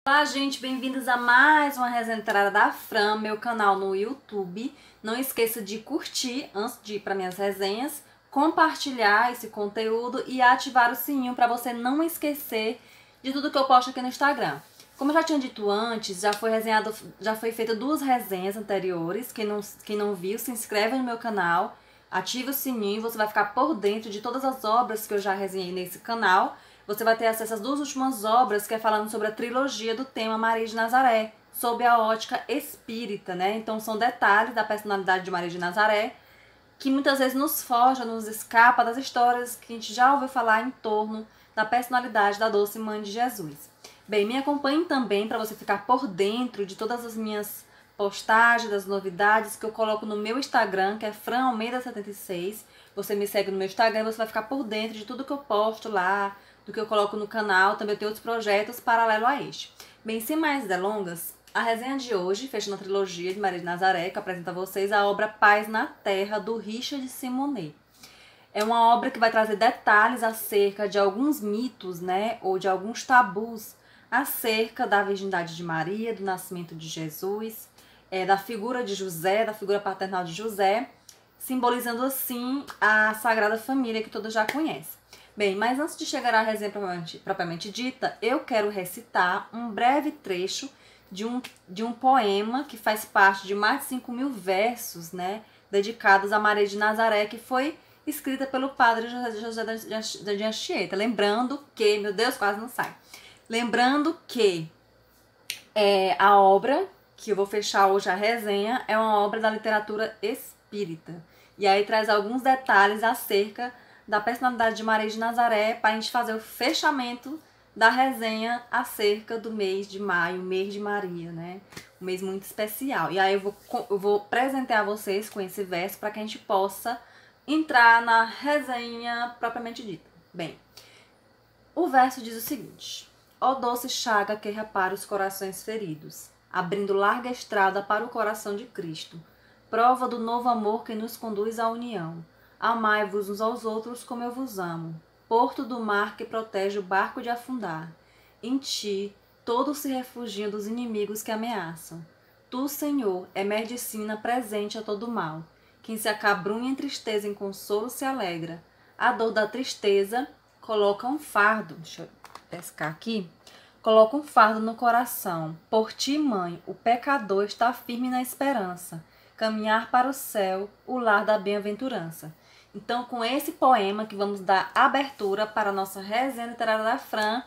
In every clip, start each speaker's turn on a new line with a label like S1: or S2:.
S1: Olá, gente, bem-vindos a mais uma resenha literária da Fran, meu canal no YouTube. Não esqueça de curtir antes de ir para minhas resenhas, compartilhar esse conteúdo e ativar o sininho para você não esquecer de tudo que eu posto aqui no Instagram. Como eu já tinha dito antes, já foi feita 2 resenhas anteriores. Quem não viu, se inscreve no meu canal, ativa o sininho, você vai ficar por dentro de todas as obras que eu já resenhei nesse canal. Você vai ter acesso às 2 últimas obras, que é falando sobre a trilogia do tema Maria de Nazaré, sob a ótica espírita, né? Então são detalhes da personalidade de Maria de Nazaré, que muitas vezes nos foge, nos escapa das histórias que a gente já ouviu falar em torno da personalidade da doce mãe de Jesus. Bem, me acompanhe também para você ficar por dentro de todas as minhas postagens, das novidades que eu coloco no meu Instagram, que é franalmeida76. Você me segue no meu Instagram e você vai ficar por dentro de tudo que eu posto lá, do que eu coloco no canal. Também eu tenho outros projetos paralelo a este. Bem, sem mais delongas, a resenha de hoje, fechando a trilogia de Maria de Nazaré, que apresenta a vocês a obra Paz na Terra, do Richard Simonet. É uma obra que vai trazer detalhes acerca de alguns mitos, né, ou de alguns tabus acerca da virgindade de Maria, do nascimento de Jesus, da figura de José, da figura paternal de José, simbolizando assim a Sagrada Família que todos já conhecem. Bem, mas antes de chegar à resenha propriamente dita, eu quero recitar um breve trecho de um poema que faz parte de mais de 5.000 versos, né, dedicados a Maria de Nazaré, que foi escrita pelo padre José de Anchieta. Lembrando que, meu Deus, quase não sai. Lembrando que a obra que eu vou fechar hoje a resenha é uma obra da literatura espírita. E aí traz alguns detalhes acerca da personalidade de Maria de Nazaré para a gente fazer o fechamento da resenha acerca do mês de maio, mês de Maria, né? Um mês muito especial. E aí eu vou presentear vocês com esse verso para que a gente possa entrar na resenha propriamente dita. Bem, o verso diz o seguinte: ó doce chaga que repara os corações feridos, abrindo larga estrada para o coração de Cristo, prova do novo amor que nos conduz à união. Amai-vos uns aos outros como eu vos amo, porto do mar que protege o barco de afundar. Em ti, todos se refugiam dos inimigos que ameaçam. Tu, Senhor, é medicina presente a todo mal. Quem se acabrunha em tristeza em consolo se alegra. A dor da tristeza coloca um fardo, deixa eu pescar aqui, coloca um fardo no coração. Por ti, mãe, o pecador está firme na esperança. Caminhar para o céu, o lar da bem-aventurança. Então, com esse poema que vamos dar abertura para a nossa resenha literária da Fran.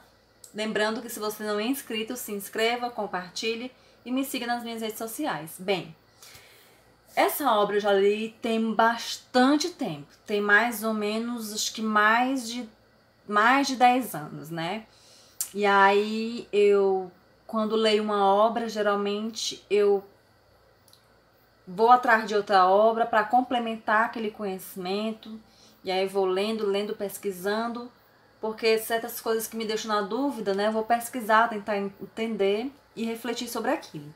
S1: Lembrando que se você não é inscrito, se inscreva, compartilhe e me siga nas minhas redes sociais. Bem, essa obra eu já li tem bastante tempo. Tem mais ou menos, acho que mais de 10 anos, né? E aí, quando leio uma obra, geralmente eu vou atrás de outra obra para complementar aquele conhecimento. E aí vou lendo, pesquisando, porque certas coisas que me deixam na dúvida, né, eu vou pesquisar, tentar entender e refletir sobre aquilo.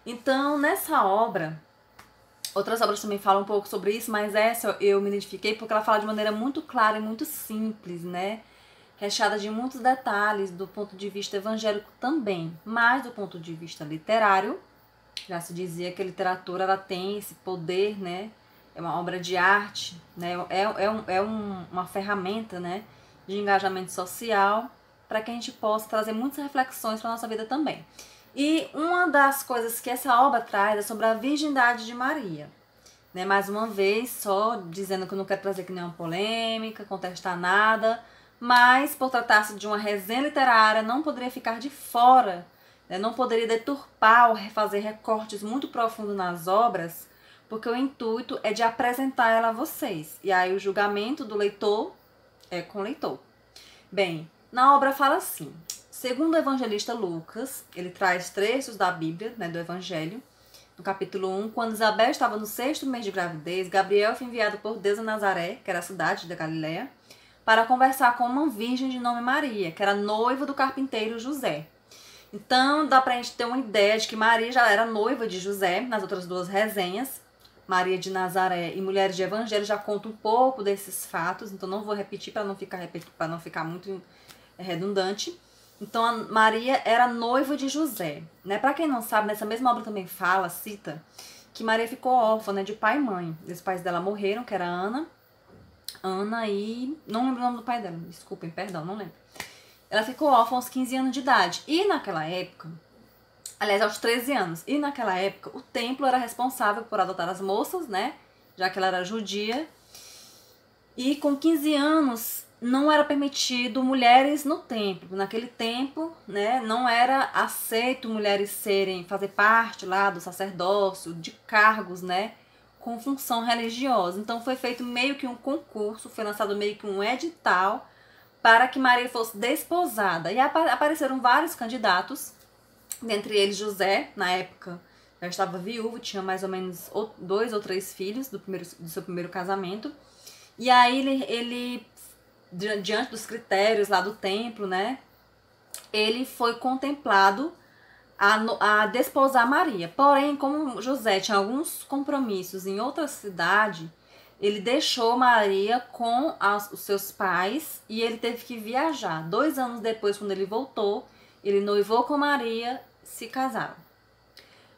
S1: Então, nessa obra, outras obras também falam um pouco sobre isso, mas essa eu me identifiquei porque ela fala de maneira muito clara e muito simples, né, recheada de muitos detalhes do ponto de vista evangélico também, mas do ponto de vista literário. Já se dizia que a literatura ela tem esse poder, né? É uma obra de arte, né? Uma ferramenta, né, de engajamento social para que a gente possa trazer muitas reflexões para a nossa vida também. E uma das coisas que essa obra traz é sobre a virgindade de Maria. Né? Mais uma vez, só dizendo que eu não quero trazer aqui nenhuma polêmica, contestar nada, mas por tratar-se de uma resenha literária, não poderia ficar de fora, não poderia deturpar ou fazer recortes muito profundos nas obras, porque o intuito é de apresentar ela a vocês. E aí o julgamento do leitor é com o leitor. Bem, na obra fala assim: segundo o evangelista Lucas, ele traz trechos da Bíblia, né, do Evangelho. No capítulo 1, quando Isabel estava no 6º mês de gravidez, Gabriel foi enviado por Deus a Nazaré, que era a cidade da Galiléia, para conversar com uma virgem de nome Maria, que era noiva do carpinteiro José. Então, dá pra gente ter uma ideia de que Maria já era noiva de José. Nas outras 2 resenhas, Maria de Nazaré e Mulheres de Evangelho, já conta um pouco desses fatos. Então, não vou repetir para não ficar muito redundante. Então, a Maria era noiva de José, né? Para quem não sabe, nessa mesma obra também fala, cita, que Maria ficou órfã, né, de pai e mãe. Os pais dela morreram, que era Ana e... não lembro o nome do pai dela, desculpem, perdão, não lembro. Ela ficou órfã aos 15 anos de idade. E naquela época, aliás, aos 13 anos, e naquela época, o templo era responsável por adotar as moças, né? Já que ela era judia. E com 15 anos, não era permitido mulheres no templo. Naquele tempo, né, não era aceito mulheres fazer parte lá do sacerdócio, de cargos, né, com função religiosa. Então foi feito meio que um concurso, foi lançado meio que um edital para que Maria fosse desposada. E apareceram vários candidatos, dentre eles José, na época já estava viúvo, tinha mais ou menos 2 ou 3 filhos do seu primeiro casamento. E aí ele, diante dos critérios lá do templo, né, ele foi contemplado a desposar Maria. Porém, como José tinha alguns compromissos em outra cidade, ele deixou Maria com os seus pais e ele teve que viajar. 2 anos depois, quando ele voltou, ele noivou com Maria, se casaram.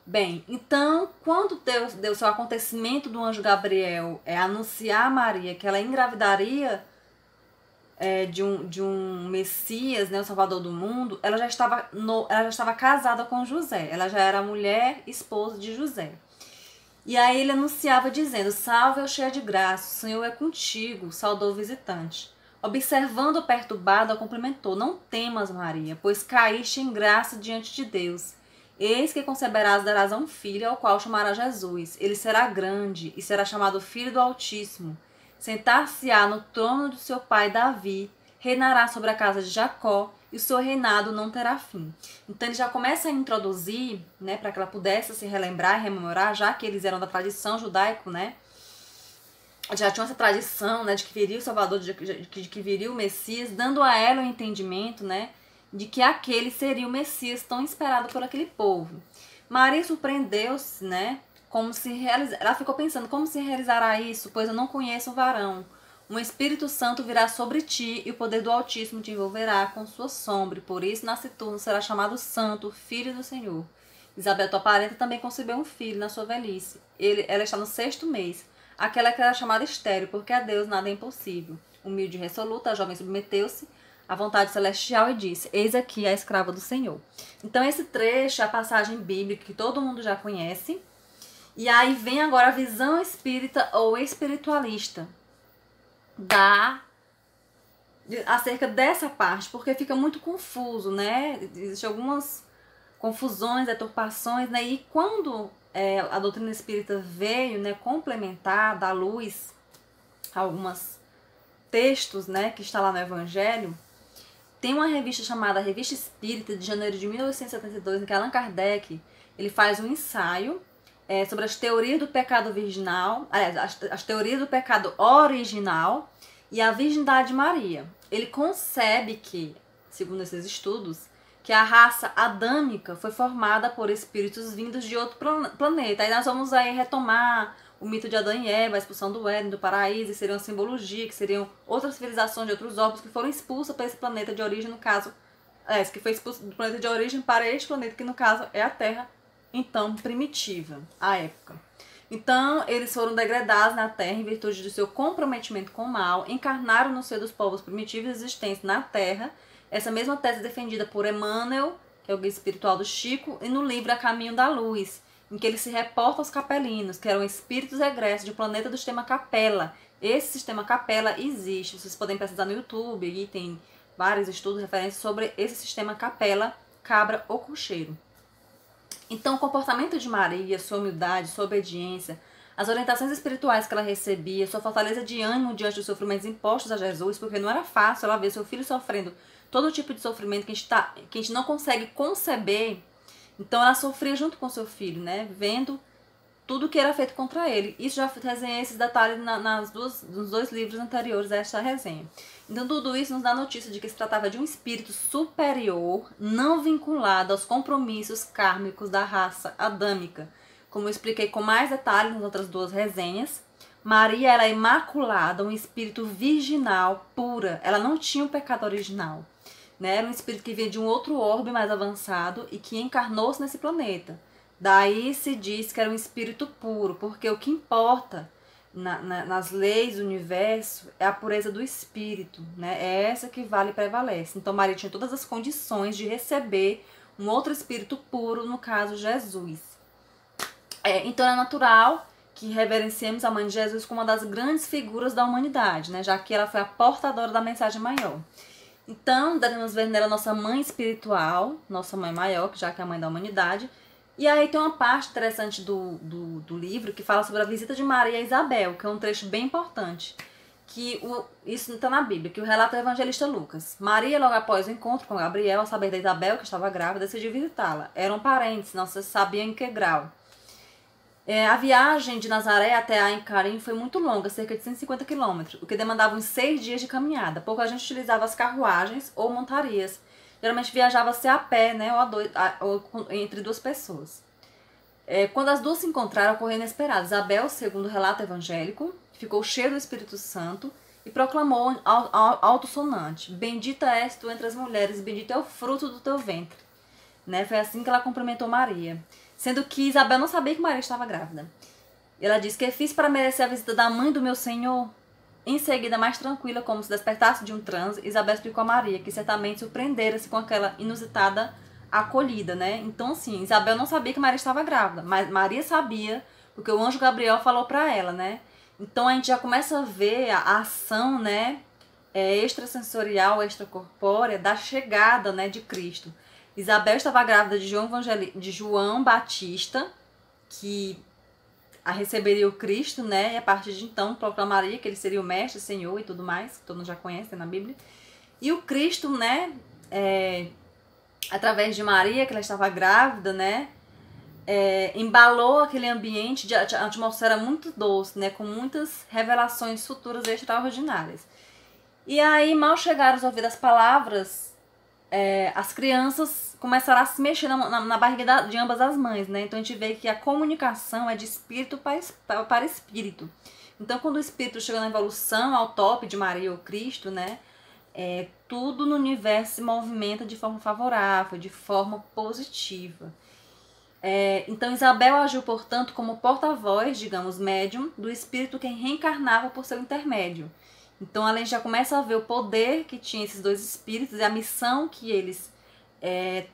S1: Bem, então, quando deu seu acontecimento do anjo Gabriel anunciar a Maria que ela engravidaria de um Messias, né, o Salvador do mundo, ela já estava casada com José. Ela já era mulher, esposa de José. E aí ele anunciava dizendo: salve, cheia de graça, o Senhor é contigo, saudou o visitante. Observando-o perturbado, a cumprimentou: não temas, Maria, pois caíste em graça diante de Deus. Eis que conceberás e darás a um filho, ao qual chamarás Jesus. Ele será grande e será chamado Filho do Altíssimo. Sentar-se-á no trono de seu pai Davi, reinará sobre a casa de Jacó, e o seu reinado não terá fim. Então ele já começa a introduzir, né, para que ela pudesse se relembrar e rememorar, já que eles eram da tradição judaica, né? Já tinham essa tradição, né, de que viria o Salvador, de que viria o Messias, dando a ela o entendimento, né, de que aquele seria o Messias tão esperado por aquele povo. Maria surpreendeu-se, né, ela ficou pensando: como se realizará isso, pois eu não conheço o varão. Um Espírito Santo virá sobre ti e o poder do Altíssimo te envolverá com sua sombra. Por isso, nasciturno será chamado Santo, Filho do Senhor. Isabel, tua parenta, também concebeu um filho na sua velhice. Ela está no 6º mês. Aquela que era chamada estéril, porque a Deus nada é impossível. Humilde e resoluta, a jovem submeteu-se à vontade celestial e disse: eis aqui a escrava do Senhor. Então esse trecho é a passagem bíblica que todo mundo já conhece. E aí vem agora a visão espírita ou espiritualista acerca dessa parte, porque fica muito confuso, né? Existem algumas confusões, deturpações, né? E quando a doutrina espírita veio, né, complementar, dar luz a alguns textos, né, que está lá no Evangelho, tem uma revista chamada Revista Espírita, de janeiro de 1872, em que Allan Kardec ele faz um ensaio sobre as teorias do pecado virginal, aliás, as teorias do pecado original e a virgindade de Maria. Ele concebe que, segundo esses estudos, que a raça adâmica foi formada por espíritos vindos de outro planeta. Aí nós vamos aí retomar o mito de Adão e Eva, a expulsão do Éden, do paraíso, e seria uma simbologia, que seriam outras civilizações de outros órgãos que foram expulsas para esse planeta de origem, no caso, que foi expulso do planeta de origem para este planeta, que no caso é a Terra, então primitiva, à época. Então, eles foram degradados na Terra em virtude do seu comprometimento com o mal, encarnaram no seio dos povos primitivos existentes na Terra. Essa mesma tese defendida por Emmanuel, que é o guia espiritual do Chico, e no livro A Caminho da Luz, em que ele se reporta aos capelinos, que eram espíritos egressos de um planeta do sistema Capela. Esse sistema Capela existe, vocês podem pesquisar no YouTube, e tem vários estudos referentes sobre esse sistema Capela, cabra ou cocheiro. Então, o comportamento de Maria, sua humildade, sua obediência, as orientações espirituais que ela recebia, sua fortaleza de ânimo diante dos sofrimentos impostos a Jesus, porque não era fácil ela ver seu filho sofrendo todo tipo de sofrimento que a gente não consegue conceber. Então, ela sofria junto com seu filho, né? Vendo tudo que era feito contra ele. Isso já resenhei esses detalhes nos 2 livros anteriores a esta resenha. Então, tudo isso nos dá notícia de que se tratava de um espírito superior, não vinculado aos compromissos kármicos da raça adâmica. Como eu expliquei com mais detalhes nas outras 2 resenhas, Maria era imaculada, um espírito virginal, pura. Ela não tinha um pecado original. né? Era um espírito que vinha de um outro orbe mais avançado e que encarnou-se nesse planeta. Daí se diz que era um espírito puro, porque o que importa nas leis do universo é a pureza do espírito, né? É essa que vale e prevalece. Então Maria tinha todas as condições de receber um outro espírito puro, no caso Jesus. Então é natural que reverenciemos a mãe de Jesus como uma das grandes figuras da humanidade, né? Já que ela foi a portadora da mensagem maior. Então, devemos ver nela nossa mãe espiritual, nossa mãe maior, já que é a mãe da humanidade. E aí tem uma parte interessante do livro que fala sobre a visita de Maria a Isabel, que é um trecho bem importante. Isso está na Bíblia, que o relata o evangelista Lucas. Maria, logo após o encontro com Gabriel, ao saber da Isabel, que estava grávida, decidiu visitá-la. Eram parentes, não se sabia em que grau. A viagem de Nazaré até Ain-Karim foi muito longa, cerca de 150 quilômetros, o que demandava uns 6 dias de caminhada. Pouca gente utilizava as carruagens ou montarias. Geralmente viajava-se a pé, né, ou entre duas pessoas. Quando as duas se encontraram, ocorreu inesperado. Isabel, segundo o relato evangélico, ficou cheia do Espírito Santo e proclamou alto-sonante: Bendita és tu entre as mulheres, bendito é o fruto do teu ventre. Né? Foi assim que ela cumprimentou Maria. Sendo que Isabel não sabia que Maria estava grávida. Ela disse: que fiz para merecer a visita da mãe do meu Senhor? Em seguida, mais tranquila, como se despertasse de um transe, Isabel explicou a Maria que certamente surpreendera-se com aquela inusitada acolhida, né? Então, assim, Isabel não sabia que Maria estava grávida, mas Maria sabia, porque o anjo Gabriel falou para ela, né? Então, a gente já começa a ver a ação, né, extrasensorial, extracorpórea da chegada, né, de Cristo. Isabel estava grávida de João Batista, que a receberia o Cristo, né? E a partir de então proclamaria que ele seria o mestre, senhor e tudo mais, que todo mundo já conhece na Bíblia. E o Cristo, né? Através de Maria, que ela estava grávida, né? Embalou aquele ambiente de atmosfera muito doce, né? Com muitas revelações futuras extraordinárias. E aí, mal chegaram aos ouvidos as palavras, as crianças começaram a se mexer na barriga de ambas as mães, né? Então a gente vê que a comunicação é de espírito para espírito. Então quando o espírito chega na evolução ao top de Maria ou Cristo, né? Tudo no universo se movimenta de forma favorável, de forma positiva. Então Isabel agiu, portanto, como porta-voz, digamos, médium, do espírito que reencarnava por seu intermédio. Então a gente já começa a ver o poder que tinha esses dois espíritos e a missão que eles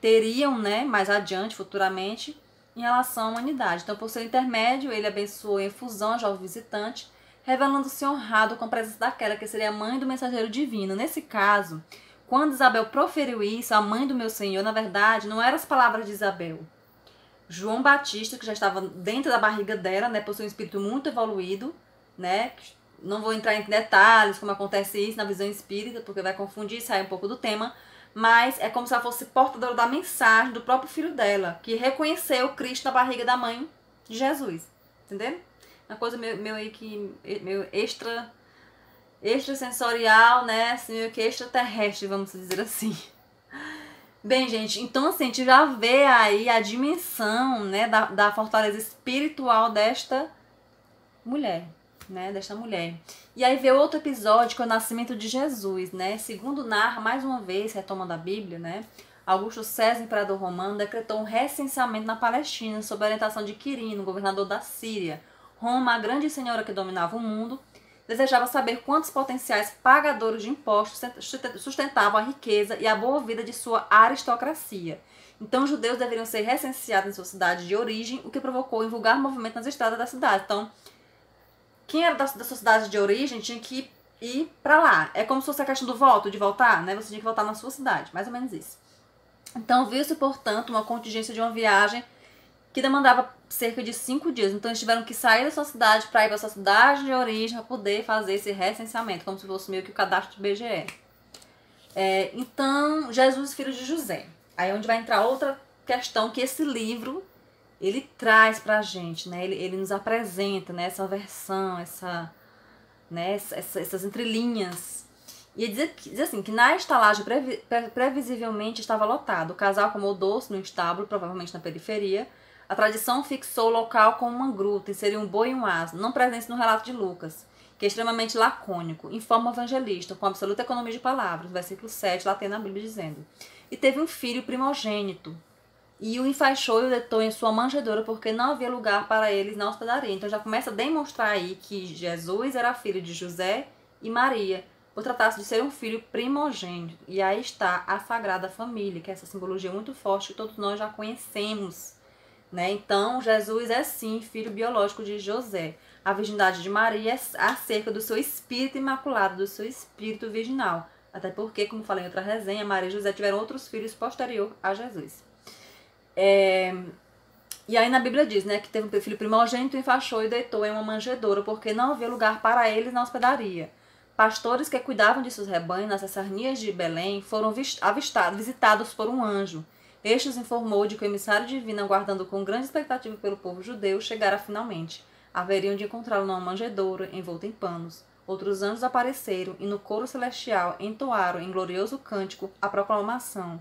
S1: teriam, né, mais adiante, futuramente, em relação à humanidade. Então, por seu intermédio, ele abençoou em efusão a jovem visitante, revelando-se honrado com a presença daquela que seria a mãe do mensageiro divino. Nesse caso, quando Isabel proferiu isso, a mãe do meu Senhor, na verdade, não eram as palavras de Isabel. João Batista, que já estava dentro da barriga dela, né, possui um espírito muito evoluído, né, não vou entrar em detalhes como acontece isso na visão espírita, porque vai confundir e sair um pouco do tema, mas é como se ela fosse portadora da mensagem do próprio filho dela, que reconheceu Cristo na barriga da mãe de Jesus. Entendeu? Uma coisa meio extrasensorial, né? Assim, meio que extraterrestre, vamos dizer assim. Bem, gente, então assim, a gente já vê aí a dimensão, né, da fortaleza espiritual desta mulher. Né, desta mulher. E aí vê outro episódio que é o nascimento de Jesus, né? Segundo narra, mais uma vez, retomando a Bíblia, né? Augusto César, imperador romano, decretou um recenseamento na Palestina sob a orientação de Quirino, governador da Síria. Roma, a grande senhora que dominava o mundo, desejava saber quantos potenciais pagadores de impostos sustentavam a riqueza e a boa vida de sua aristocracia. Então, os judeus deveriam ser recenseados em sua cidade de origem, o que provocou um vulgar movimento nas estradas da cidade. Então, quem era da sua cidade de origem tinha que ir pra lá. É como se fosse a questão do voto, de voltar, né? Você tinha que voltar na sua cidade, mais ou menos isso. Então, viu-se, portanto, uma contingência de uma viagem que demandava cerca de 5 dias. Então, eles tiveram que sair da sua cidade para ir para sua cidade de origem para poder fazer esse recenseamento, como se fosse meio que o cadastro do BGE. Então, Jesus, filho de José. Aí é onde vai entrar outra questão que esse livro ele traz pra gente, né? Ele nos apresenta, né, essa versão, essas entrelinhas. E diz assim, que na estalagem previsivelmente estava lotado. O casal acomodou-se no estábulo, provavelmente na periferia. A tradição fixou o local como uma gruta, inseriu um boi e um asno, não presentes no relato de Lucas, que é extremamente lacônico, informa o evangelista com absoluta economia de palavras, versículo 7, lá tem na Bíblia dizendo: e teve um filho primogênito, e o enfaixou e o deitou em sua manjedoura, porque não havia lugar para eles na hospedaria. Então já começa a demonstrar aí que Jesus era filho de José e Maria, por tratar-se de ser um filho primogênito. E aí está a Sagrada Família, que é essa simbologia muito forte que todos nós já conhecemos, né? Então Jesus é sim filho biológico de José. A virgindade de Maria é acerca do seu espírito imaculado, do seu espírito virginal. Até porque, como falei em outra resenha, Maria e José tiveram outros filhos posterior a Jesus. E aí na Bíblia diz, né, que teve um filho primogênito, enfaixou e deitou em uma manjedoura, porque não havia lugar para eles na hospedaria. Pastores que cuidavam de seus rebanhos nas serranias de Belém foram visitados por um anjo. Este os informou de que o emissário divino, aguardando com grande expectativa pelo povo judeu, chegara finalmente. Haveriam de encontrá-lo numa manjedoura, envolto em panos. Outros anjos apareceram e no coro celestial entoaram em glorioso cântico a proclamação: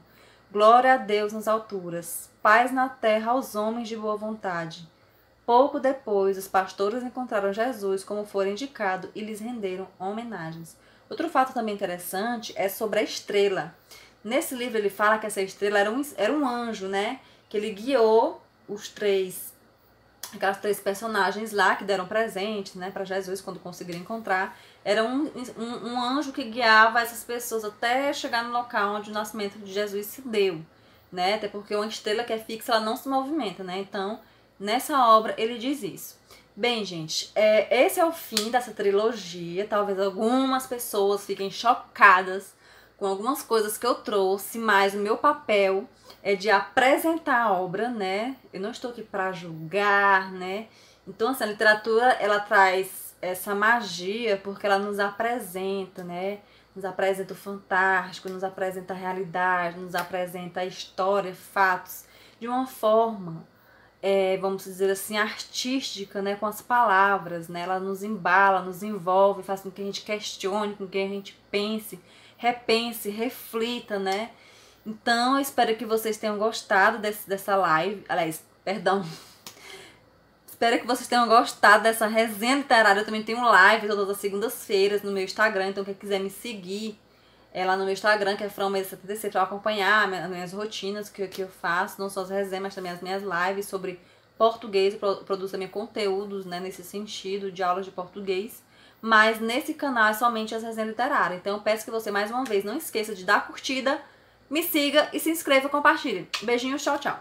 S1: glória a Deus nas alturas, paz na terra aos homens de boa vontade. Pouco depois, os pastores encontraram Jesus como fora indicado e lhes renderam homenagens. Outro fato também interessante é sobre a estrela. Nesse livro ele fala que essa estrela era um anjo, né? Que ele guiou aquelas três personagens lá que deram presente, né, para Jesus quando conseguiram encontrar. Era um anjo que guiava essas pessoas até chegar no local onde o nascimento de Jesus se deu, né? Até porque uma estrela que é fixa, ela não se movimenta, né? Então, nessa obra ele diz isso. Bem, gente, esse é o fim dessa trilogia. Talvez algumas pessoas fiquem chocadas com algumas coisas que eu trouxe, mas o meu papel é de apresentar a obra, né? Eu não estou aqui para julgar, né? Então, assim, a literatura, ela traz essa magia porque ela nos apresenta, né? Nos apresenta o fantástico, nos apresenta a realidade, nos apresenta a história, fatos, de uma forma, vamos dizer assim, artística, né? Com as palavras, né? Ela nos embala, nos envolve, faz com que a gente questione, com que a gente pense, repense, reflita, né? Então, eu espero que vocês tenham gostado dessa live. Aliás, perdão. Espero que vocês tenham gostado dessa resenha literária. Eu também tenho live todas as segundas-feiras no meu Instagram. Então, quem quiser me seguir lá no meu Instagram, que é FromMesa76, para acompanhar as minhas rotinas que eu faço. Não só as resenhas, mas também as minhas lives sobre português. Eu produzo também conteúdos, né, nesse sentido, de aulas de português. Mas nesse canal é somente as resenhas literárias. Então, eu peço que você, mais uma vez, não esqueça de dar curtida, me siga e se inscreva e compartilhe. Beijinhos, tchau, tchau.